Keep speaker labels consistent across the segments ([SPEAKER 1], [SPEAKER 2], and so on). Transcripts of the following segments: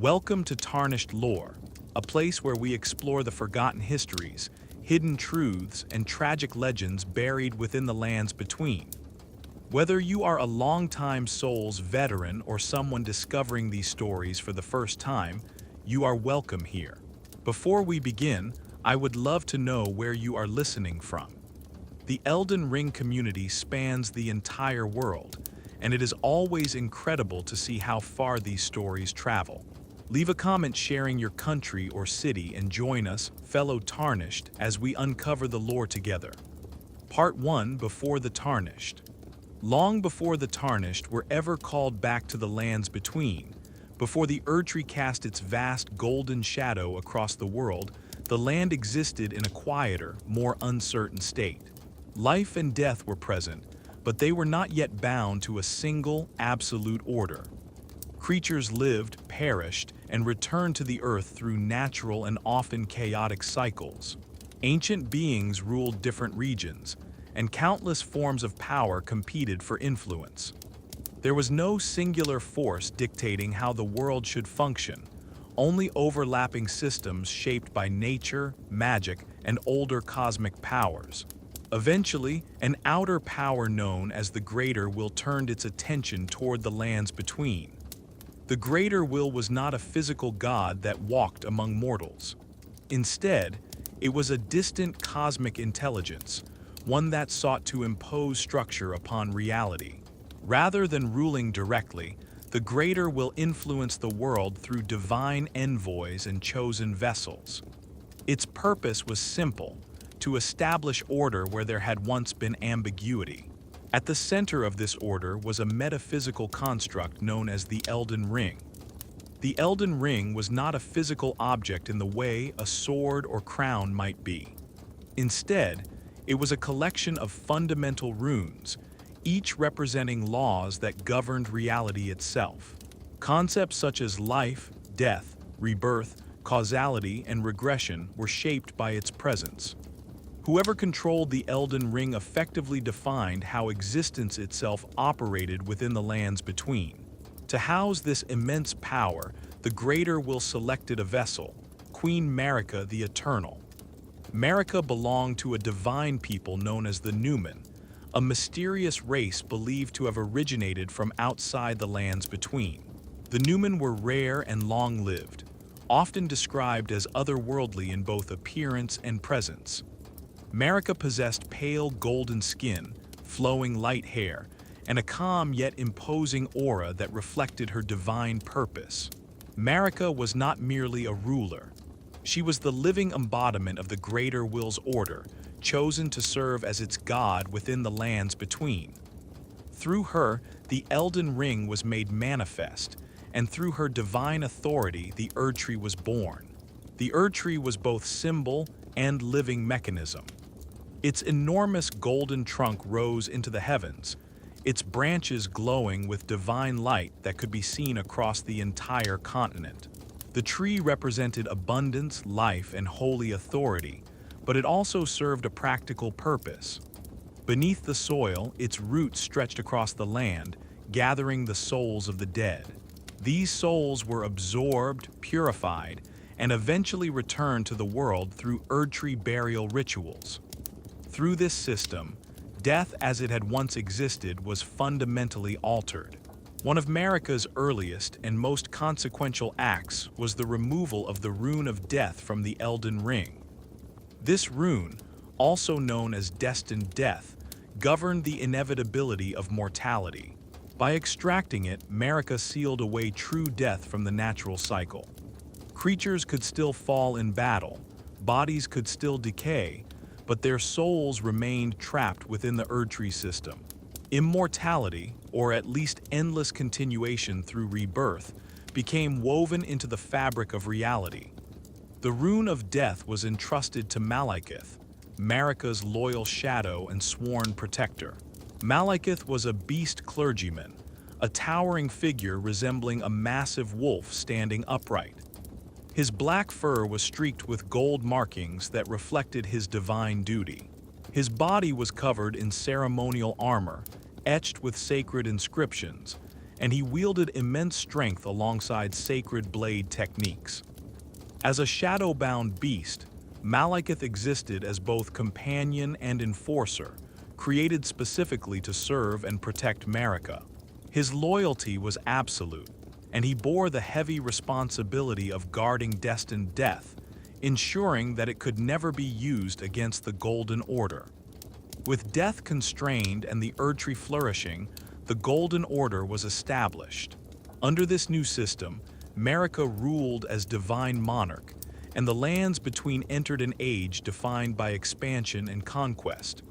[SPEAKER 1] Welcome to Tarnished Lore, a place where we explore the forgotten histories, hidden truths, and tragic legends buried within the lands between. Whether you are a longtime Souls veteran or someone discovering these stories for the first time, you are welcome here. Before we begin, I would love to know where you are listening from. The Elden Ring community spans the entire world, and it is always incredible to see how far these stories travel. Leave a comment sharing your country or city and join us, fellow Tarnished, as we uncover the lore together. Part 1: Before the Tarnished. Long before the Tarnished were ever called back to the lands between, before the Erdtree cast its vast golden shadow across the world, the land existed in a quieter, more uncertain state. Life and death were present, but they were not yet bound to a single, absolute order. Creatures lived, perished, and returned to the earth through natural and often chaotic cycles. Ancient beings ruled different regions, and countless forms of power competed for influence. There was no singular force dictating how the world should function, only overlapping systems shaped by nature, magic, and older cosmic powers. Eventually, an outer power known as the Greater Will turned its attention toward the lands between. The Greater Will was not a physical god that walked among mortals. Instead, it was a distant cosmic intelligence, one that sought to impose structure upon reality. Rather than ruling directly, the Greater Will influence the world through divine envoys and chosen vessels. Its purpose was simple: to establish order where there had once been ambiguity. At the center of this order was a metaphysical construct known as the Elden Ring. The Elden Ring was not a physical object in the way a sword or crown might be. Instead, it was a collection of fundamental runes, each representing laws that governed reality itself. Concepts such as life, death, rebirth, causality, and regression were shaped by its presence. Whoever controlled the Elden Ring effectively defined how existence itself operated within the lands between. To house this immense power, the Greater Will selected a vessel, Queen Marika the Eternal. Marika belonged to a divine people known as the Numen, a mysterious race believed to have originated from outside the lands between. The Numen were rare and long-lived, often described as otherworldly in both appearance and presence. Marika possessed pale golden skin, flowing light hair, and a calm yet imposing aura that reflected her divine purpose. Marika was not merely a ruler. She was the living embodiment of the Greater Will's order, chosen to serve as its god within the lands between. Through her, the Elden Ring was made manifest, and through her divine authority, the Erdtree was born. The Erdtree was both symbol and living mechanism. Its enormous golden trunk rose into the heavens, its branches glowing with divine light that could be seen across the entire continent. The tree represented abundance, life, and holy authority, but it also served a practical purpose. Beneath the soil, its roots stretched across the land, gathering the souls of the dead. These souls were absorbed, purified, and eventually returned to the world through Erdtree burial rituals. Through this system, death as it had once existed was fundamentally altered. One of Marika's earliest and most consequential acts was the removal of the Rune of Death from the Elden Ring. This rune, also known as Destined Death, governed the inevitability of mortality. By extracting it, Marika sealed away true death from the natural cycle. Creatures could still fall in battle, bodies could still decay, but their souls remained trapped within the Erdtree system. Immortality, or at least endless continuation through rebirth, became woven into the fabric of reality. The Rune of Death was entrusted to Malekith, Marika's loyal shadow and sworn protector. Malekith was a beast clergyman, a towering figure resembling a massive wolf standing upright. His black fur was streaked with gold markings that reflected his divine duty. His body was covered in ceremonial armor, etched with sacred inscriptions, and he wielded immense strength alongside sacred blade techniques. As a shadow-bound beast, Malekith existed as both companion and enforcer, created specifically to serve and protect Marika. His loyalty was absolute, and he bore the heavy responsibility of guarding destined death, ensuring that it could never be used against the Golden Order. With death constrained and the Erdtree flourishing, the Golden Order was established. Under this new system, Marika ruled as divine monarch, and the lands between entered an age defined by expansion and conquest.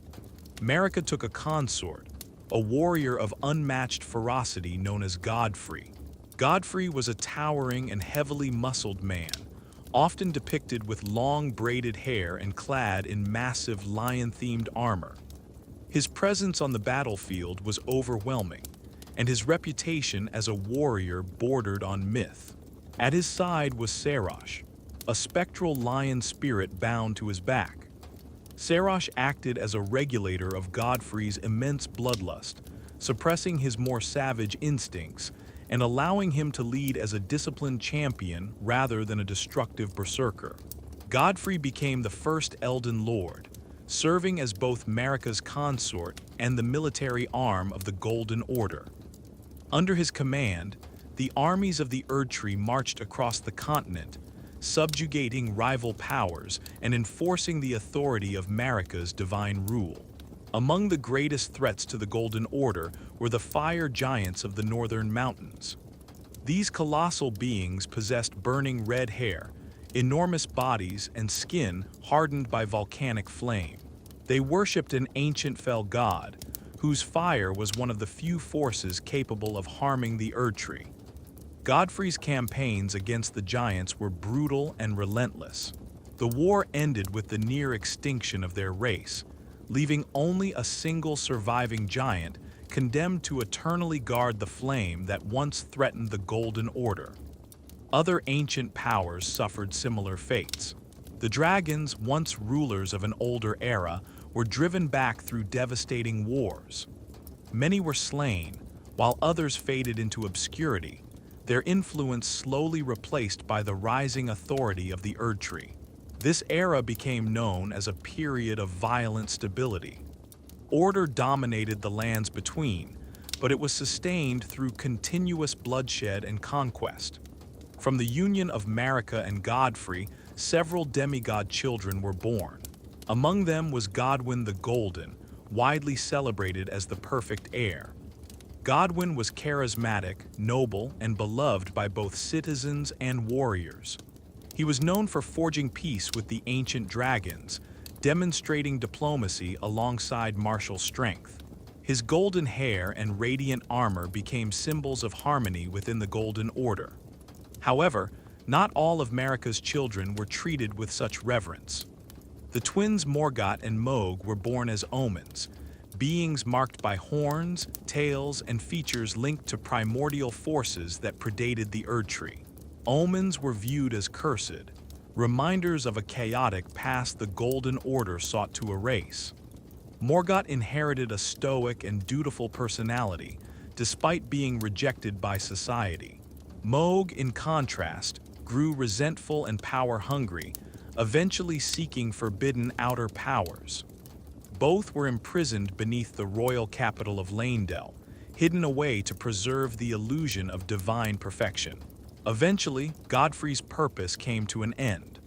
[SPEAKER 1] Marika took a consort, a warrior of unmatched ferocity known as Godfrey. Godfrey was a towering and heavily muscled man, often depicted with long braided hair and clad in massive lion-themed armor. His presence on the battlefield was overwhelming, and his reputation as a warrior bordered on myth. At his side was Serosh, a spectral lion spirit bound to his back. Serosh acted as a regulator of Godfrey's immense bloodlust, suppressing his more savage instincts and allowing him to lead as a disciplined champion rather than a destructive berserker. Godfrey became the first Elden Lord, serving as both Marika's consort and the military arm of the Golden Order. Under his command, the armies of the Erdtree marched across the continent, subjugating rival powers and enforcing the authority of Marika's divine rule. Among the greatest threats to the Golden Order were the fire giants of the northern mountains. These colossal beings possessed burning red hair, enormous bodies, and skin hardened by volcanic flame. They worshipped an ancient fell god, whose fire was one of the few forces capable of harming the Erdtree. Godfrey's campaigns against the giants were brutal and relentless. The war ended with the near extinction of their race, leaving only a single surviving giant condemned to eternally guard the flame that once threatened the Golden Order. Other ancient powers suffered similar fates. The dragons, once rulers of an older era, were driven back through devastating wars. Many were slain, while others faded into obscurity, their influence slowly replaced by the rising authority of the Erdtree. This era became known as a period of violent stability. Order dominated the lands between, but it was sustained through continuous bloodshed and conquest. From the union of Marika and Godfrey, several demigod children were born. Among them was Godwyn the Golden, widely celebrated as the perfect heir. Godwyn was charismatic, noble, and beloved by both citizens and warriors. He was known for forging peace with the ancient dragons, demonstrating diplomacy alongside martial strength. His golden hair and radiant armor became symbols of harmony within the Golden Order. However, not all of Marika's children were treated with such reverence. The twins Morgott and Mohg were born as omens, beings marked by horns, tails, and features linked to primordial forces that predated the Erdtree. Omens were viewed as cursed, reminders of a chaotic past the Golden Order sought to erase. Morgott inherited a stoic and dutiful personality, despite being rejected by society. Mohg, in contrast, grew resentful and power-hungry, eventually seeking forbidden outer powers. Both were imprisoned beneath the royal capital of Leyndell, hidden away to preserve the illusion of divine perfection. Eventually, Godfrey's purpose came to an end.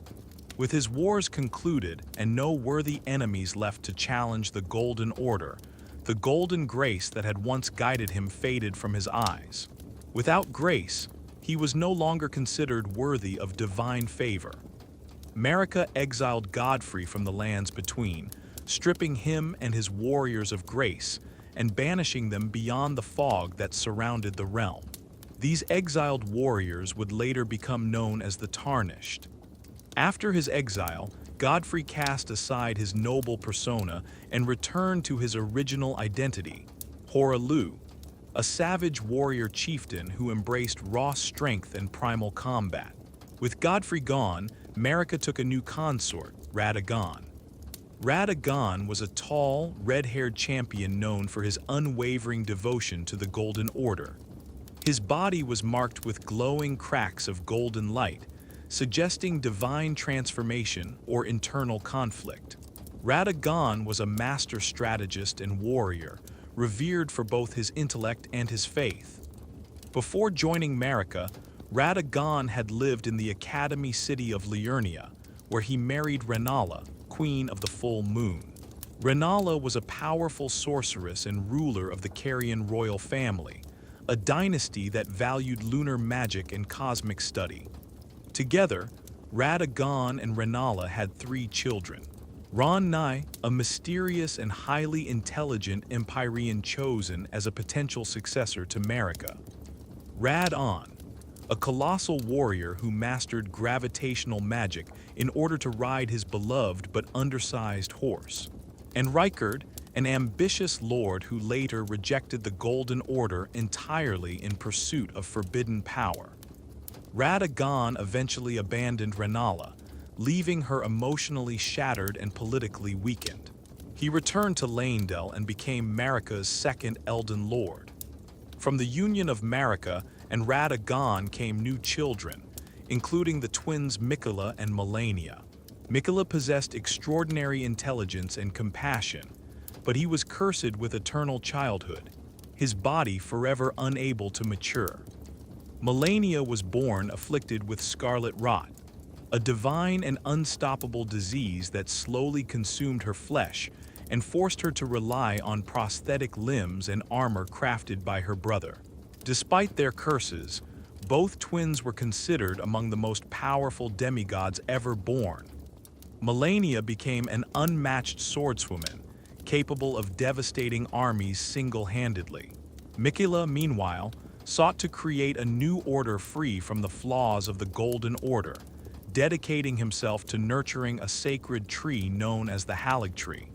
[SPEAKER 1] With his wars concluded and no worthy enemies left to challenge the Golden Order, the golden grace that had once guided him faded from his eyes. Without grace, he was no longer considered worthy of divine favor. Marika exiled Godfrey from the lands between, stripping him and his warriors of grace and banishing them beyond the fog that surrounded the realm. These exiled warriors would later become known as the Tarnished. After his exile, Godfrey cast aside his noble persona and returned to his original identity, Hoarah, a savage warrior chieftain who embraced raw strength and primal combat. With Godfrey gone, Marika took a new consort, Radagon. Radagon was a tall, red-haired champion known for his unwavering devotion to the Golden Order. His body was marked with glowing cracks of golden light, suggesting divine transformation or internal conflict. Radagon was a master strategist and warrior, revered for both his intellect and his faith. Before joining Marika, Radagon had lived in the Academy city of Liurnia, where he married Renala, Queen of the Full Moon. Renala was a powerful sorceress and ruler of the Carian royal family, a dynasty that valued lunar magic and cosmic study. Together, Radagon and Renala had 3 children. Ron-Nai, a mysterious and highly intelligent Empyrean chosen as a potential successor to Marika. Rad-On, a colossal warrior who mastered gravitational magic in order to ride his beloved but undersized horse. And Rykard, an ambitious lord who later rejected the Golden Order entirely in pursuit of forbidden power. Radagon eventually abandoned Renala, leaving her emotionally shattered and politically weakened. He returned to Leyndell and became Marika's second Elden Lord. From the union of Marika and Radagon came new children, including the twins Miquella and Melania. Miquella possessed extraordinary intelligence and compassion, but he was cursed with eternal childhood, his body forever unable to mature. Melania was born afflicted with scarlet rot, a divine and unstoppable disease that slowly consumed her flesh and forced her to rely on prosthetic limbs and armor crafted by her brother. Despite their curses, both twins were considered among the most powerful demigods ever born. Melania became an unmatched swordswoman, capable of devastating armies single-handedly. Miquella, meanwhile, sought to create a new order free from the flaws of the Golden Order, dedicating himself to nurturing a sacred tree known as the Halig Tree.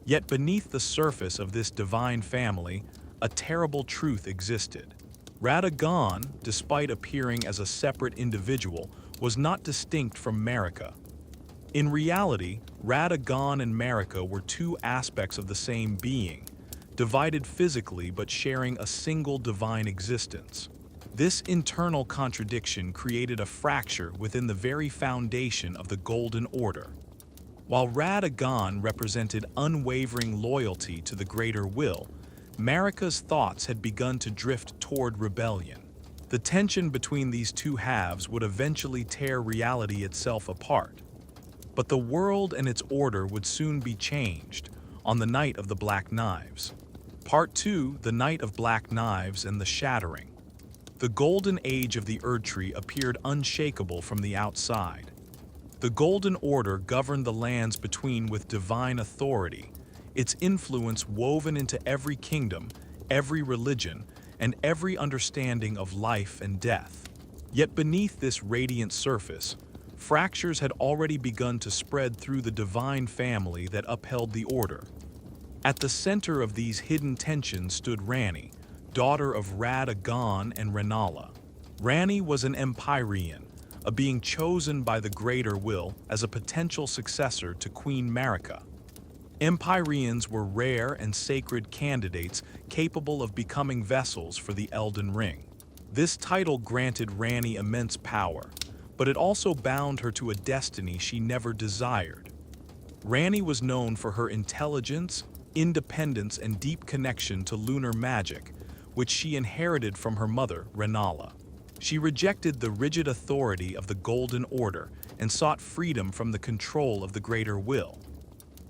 [SPEAKER 1] Yet beneath the surface of this divine family, a terrible truth existed. Radagon, despite appearing as a separate individual, was not distinct from Marika. In reality, Radagon and Marika were 2 aspects of the same being, divided physically but sharing a single divine existence. This internal contradiction created a fracture within the very foundation of the Golden Order. While Radagon represented unwavering loyalty to the greater will, Marika's thoughts had begun to drift toward rebellion. The tension between these 2 halves would eventually tear reality itself apart. But the world and its order would soon be changed on the Night of the Black Knives. Part 2, The Night of Black Knives and the Shattering. The golden age of the Erdtree appeared unshakable from the outside. The Golden Order governed the lands between with divine authority, its influence woven into every kingdom, every religion, and every understanding of life and death. Yet beneath this radiant surface, fractures had already begun to spread through the divine family that upheld the order. At the center of these hidden tensions stood Ranni, daughter of Radagon and Renala. Ranni was an Empyrean, a being chosen by the greater will as a potential successor to Queen Marika. Empyreans were rare and sacred candidates capable of becoming vessels for the Elden Ring. This title granted Ranni immense power, but it also bound her to a destiny she never desired. Ranni was known for her intelligence, independence, and deep connection to lunar magic, which she inherited from her mother, Renala. She rejected the rigid authority of the Golden Order and sought freedom from the control of the greater will.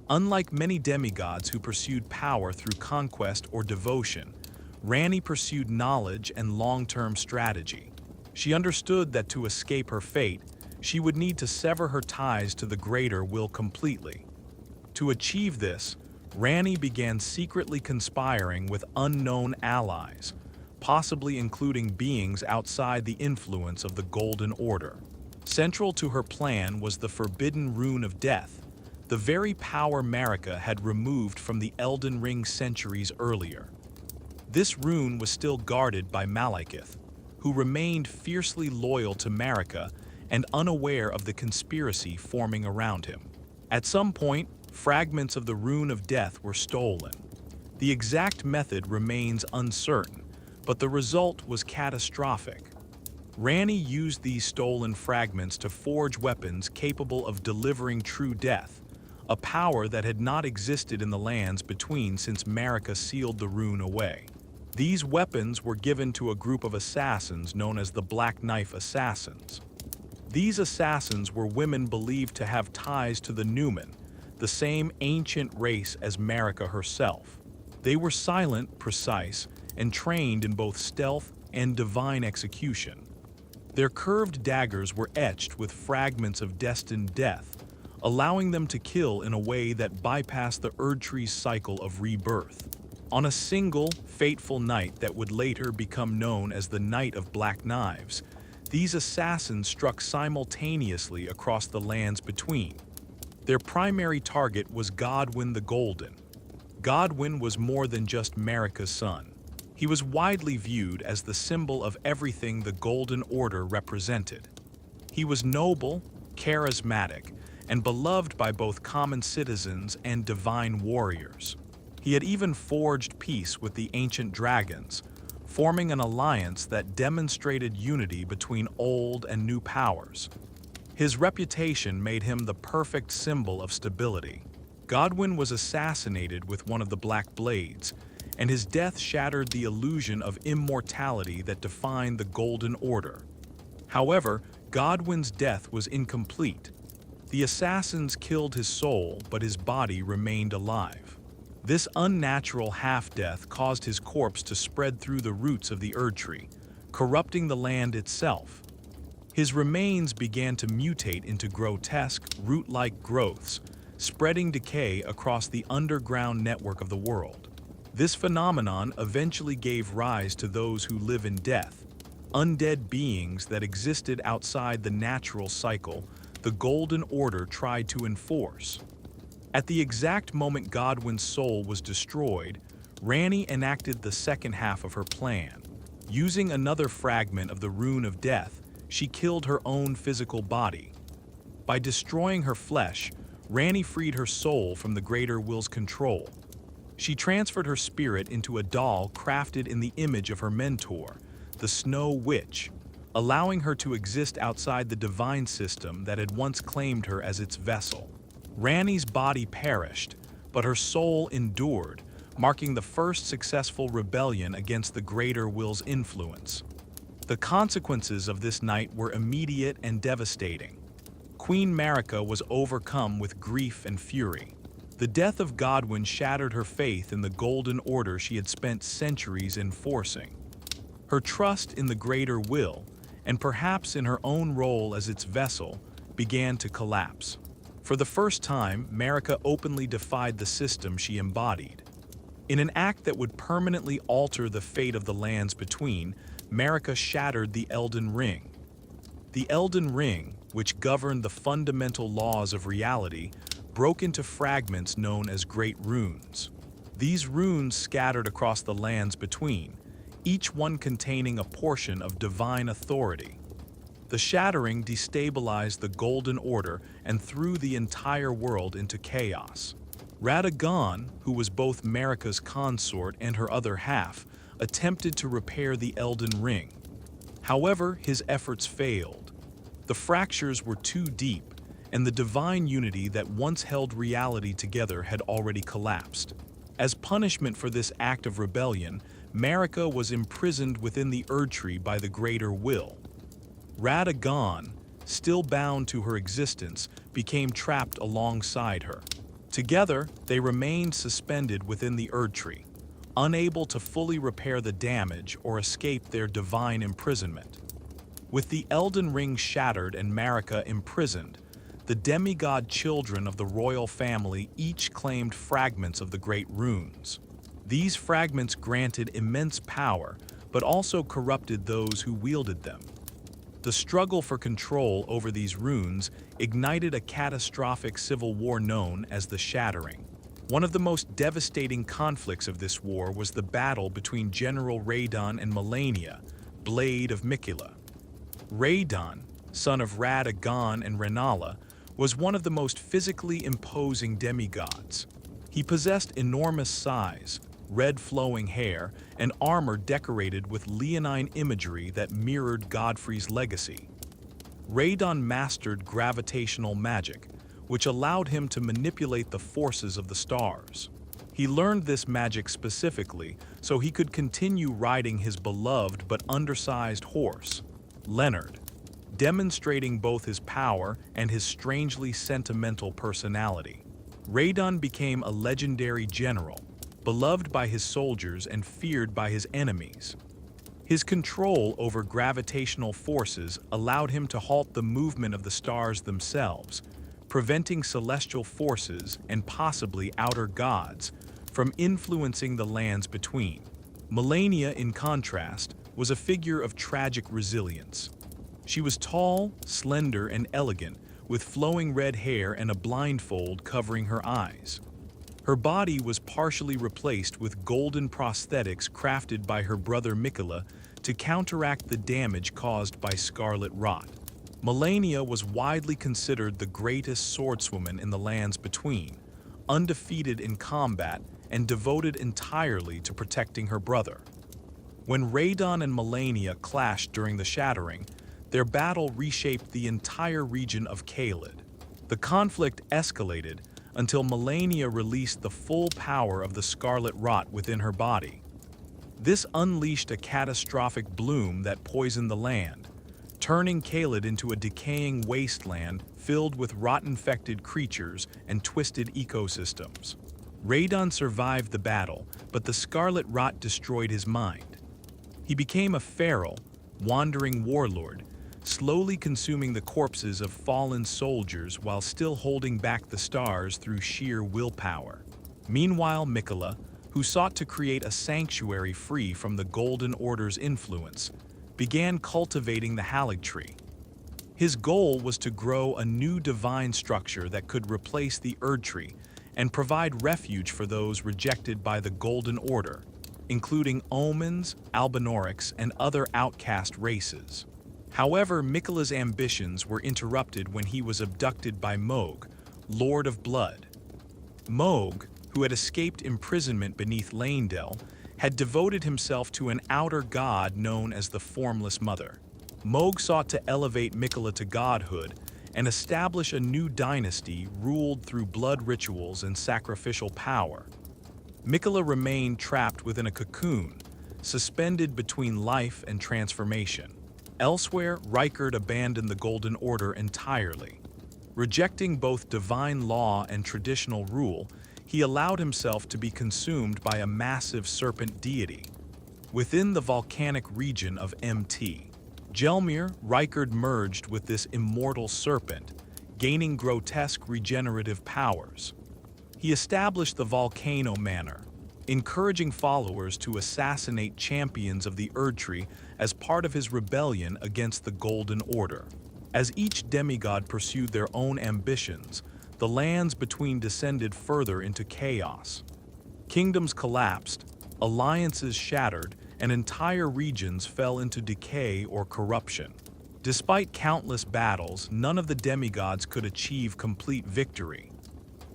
[SPEAKER 1] Unlike many demigods who pursued power through conquest or devotion, Ranni pursued knowledge and long-term strategy. She understood that to escape her fate, she would need to sever her ties to the greater will completely. To achieve this, Ranni began secretly conspiring with unknown allies, possibly including beings outside the influence of the Golden Order. Central to her plan was the Forbidden Rune of Death, the very power Marika had removed from the Elden Ring centuries earlier. This rune was still guarded by Malekith, who remained fiercely loyal to Marika and unaware of the conspiracy forming around him. At some point, fragments of the Rune of Death were stolen. The exact method remains uncertain, but the result was catastrophic. Ranni used these stolen fragments to forge weapons capable of delivering true death, a power that had not existed in the lands between since Marika sealed the rune away. These weapons were given to a group of assassins known as the Black Knife Assassins. These assassins were women believed to have ties to the Numen, the same ancient race as Marika herself. They were silent, precise, and trained in both stealth and divine execution. Their curved daggers were etched with fragments of destined death, allowing them to kill in a way that bypassed the Erdtree's cycle of rebirth. On a single, fateful night that would later become known as the Night of Black Knives, these assassins struck simultaneously across the lands between. Their primary target was Godwyn the Golden. Godwyn was more than just Marika's son. He was widely viewed as the symbol of everything the Golden Order represented. He was noble, charismatic, and beloved by both common citizens and divine warriors. He had even forged peace with the ancient dragons, forming an alliance that demonstrated unity between old and new powers. His reputation made him the perfect symbol of stability. Godwyn was assassinated with one of the Black Blades, and his death shattered the illusion of immortality that defined the Golden Order. However, Godwyn's death was incomplete. The assassins killed his soul, but his body remained alive. This unnatural half-death caused his corpse to spread through the roots of the Erdtree, corrupting the land itself. His remains began to mutate into grotesque, root-like growths, spreading decay across the underground network of the world. This phenomenon eventually gave rise to those who live in death, undead beings that existed outside the natural cycle the Golden Order tried to enforce. At the exact moment Godwyn's soul was destroyed, Ranni enacted the second half of her plan. Using another fragment of the Rune of Death, she killed her own physical body. By destroying her flesh, Ranni freed her soul from the Greater Will's control. She transferred her spirit into a doll crafted in the image of her mentor, the Snow Witch, allowing her to exist outside the divine system that had once claimed her as its vessel. Ranni's body perished, but her soul endured, marking the first successful rebellion against the Greater Will's influence. The consequences of this night were immediate and devastating. Queen Marika was overcome with grief and fury. The death of Godwyn shattered her faith in the Golden Order she had spent centuries enforcing. Her trust in the Greater Will, and perhaps in her own role as its vessel, began to collapse. For the first time, Marika openly defied the system she embodied. In an act that would permanently alter the fate of the lands between, Marika shattered the Elden Ring. The Elden Ring, which governed the fundamental laws of reality, broke into fragments known as Great Runes. These runes scattered across the lands between, each one containing a portion of divine authority. The shattering destabilized the Golden Order and threw the entire world into chaos. Radagon, who was both Marika's consort and her other half, attempted to repair the Elden Ring. However, his efforts failed. The fractures were too deep, and the divine unity that once held reality together had already collapsed. As punishment for this act of rebellion, Marika was imprisoned within the Erdtree by the Greater Will. Radagon, still bound to her existence, became trapped alongside her. Together, they remained suspended within the Erdtree, unable to fully repair the damage or escape their divine imprisonment. With the Elden Ring shattered and Marika imprisoned, the demigod children of the royal family each claimed fragments of the Great Runes. These fragments granted immense power, but also corrupted those who wielded them. The struggle for control over these runes ignited a catastrophic civil war known as the Shattering. One of the most devastating conflicts of this war was the battle between General Radon and Melania, Blade of Miquella. Radon, son of Radagon and Rennala, was one of the most physically imposing demigods. He possessed enormous size, red flowing hair, and armor decorated with leonine imagery that mirrored Godfrey's legacy. Radon mastered gravitational magic, which allowed him to manipulate the forces of the stars. He learned this magic specifically so he could continue riding his beloved but undersized horse, Leonard, demonstrating both his power and his strangely sentimental personality. Radon became a legendary general, beloved by his soldiers and feared by his enemies. His control over gravitational forces allowed him to halt the movement of the stars themselves, preventing celestial forces and possibly outer gods from influencing the lands between. Melania, in contrast, was a figure of tragic resilience. She was tall, slender, and elegant, with flowing red hair and a blindfold covering her eyes. Her body was partially replaced with golden prosthetics crafted by her brother Mikola to counteract the damage caused by scarlet rot. Melania was widely considered the greatest swordswoman in the lands between, undefeated in combat and devoted entirely to protecting her brother. When Radon and Melania clashed during the Shattering, their battle reshaped the entire region of Caelid. The conflict escalated until Melania released the full power of the scarlet rot within her body. This unleashed a catastrophic bloom that poisoned the land, turning Caelid into a decaying wasteland filled with rot-infected creatures and twisted ecosystems. Radon survived the battle, but the scarlet rot destroyed his mind. He became a feral, wandering warlord, slowly consuming the corpses of fallen soldiers while still holding back the stars through sheer willpower. Meanwhile, Mikola, who sought to create a sanctuary free from the Golden Order's influence, began cultivating the Haligtree. His goal was to grow a new divine structure that could replace the Erdtree and provide refuge for those rejected by the Golden Order, including Omens, Albinorics, and other outcast races. However, Mikola's ambitions were interrupted when he was abducted by Mohg, Lord of Blood. Mohg, who had escaped imprisonment beneath Leyndell, had devoted himself to an outer god known as the Formless Mother. Mohg sought to elevate Mikola to godhood and establish a new dynasty ruled through blood rituals and sacrificial power. Mikola remained trapped within a cocoon, suspended between life and transformation. Elsewhere, Rykard abandoned the Golden Order entirely. Rejecting both divine law and traditional rule, he allowed himself to be consumed by a massive serpent deity. Within the volcanic region of MT, Gelmir, Rykard merged with this immortal serpent, gaining grotesque regenerative powers. He established the Volcano Manor, encouraging followers to assassinate champions of the Erdtree as part of his rebellion against the Golden Order. As each demigod pursued their own ambitions, the lands between descended further into chaos. Kingdoms collapsed, alliances shattered, and entire regions fell into decay or corruption. Despite countless battles, none of the demigods could achieve complete victory.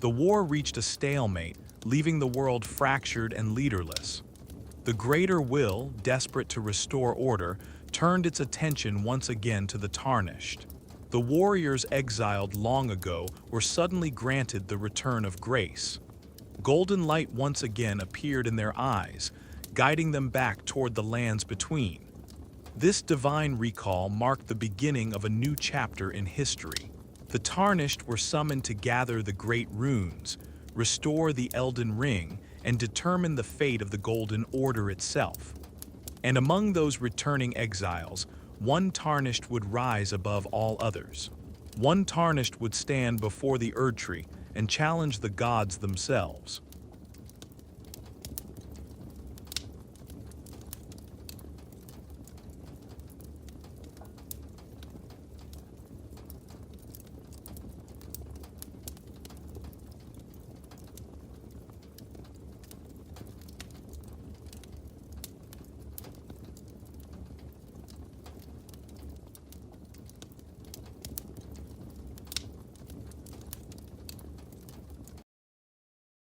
[SPEAKER 1] The war reached a stalemate, leaving the world fractured and leaderless. The Greater Will, desperate to restore order, turned its attention once again to the Tarnished. The warriors exiled long ago were suddenly granted the return of grace. Golden light once again appeared in their eyes, guiding them back toward the lands between. This divine recall marked the beginning of a new chapter in history. The Tarnished were summoned to gather the great runes, restore the Elden Ring, and determine the fate of the Golden Order itself. And among those returning exiles, one Tarnished would rise above all others. One Tarnished would stand before the Erdtree and challenge the gods themselves.